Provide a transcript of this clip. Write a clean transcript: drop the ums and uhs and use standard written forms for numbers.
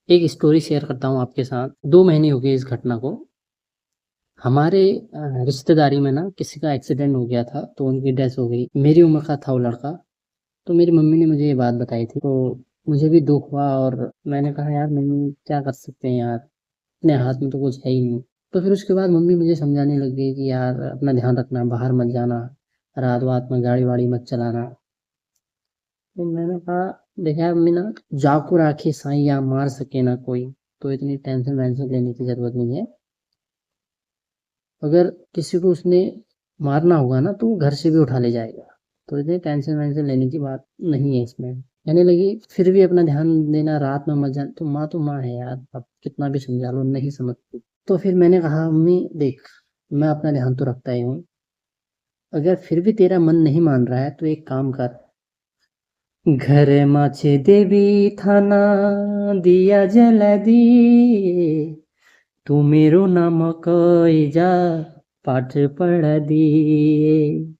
एक story share करता हूँ आपके साथ। 2 महीने हो गए इस घटना को। हमारे रिश्तेदारी में ना किसी का एक्सीडेंट हो गया था, तो उनकी डेथ हो गई। मेरी उम्र का था वो लड़का। तो मेरी मम्मी ने मुझे ये बात बताई थी, तो मुझे भी दुःख हुआ और मैंने कहा यार मम्मी क्या कर सकते हैं यार, अपने हाथ में तो कुछ है ही नहीं। तो फिर उसके बाद मम्मी मुझे समझाने लग गई कि यार अपना ध्यान रखना, बाहर मत जाना, रात-वात में गाड़ी-वाड़ी मत चलाना। तो मैंने कहा देखा यार मम्मी ना, जाको राखे साईं मार सके ना कोई, तो इतनी टेंशन वेंशन लेने की ज़रूरत नहीं है। अगर किसी को उसने मारना होगा ना तो वो घर से भी उठा ले जाएगा, तो इतनी टेंशन वेंशन लेने की बात नहीं है इसमें। कहने लगी फिर भी अपना ध्यान देना, रात में मत जाना। तो माँ है यार, अब कितना भी समझा लो नहीं समझती। तो फिर मैंने कहा मम्मी देख, मैं अपना ध्यान तो रखता ही हूँ, अगर फिर भी तेरा मन नहीं मान रहा है तो एक काम कर, घर माछे देवी थाना दिया जला दिए, तू मेरो नाम कई जा पाठ पढ़ा दिए।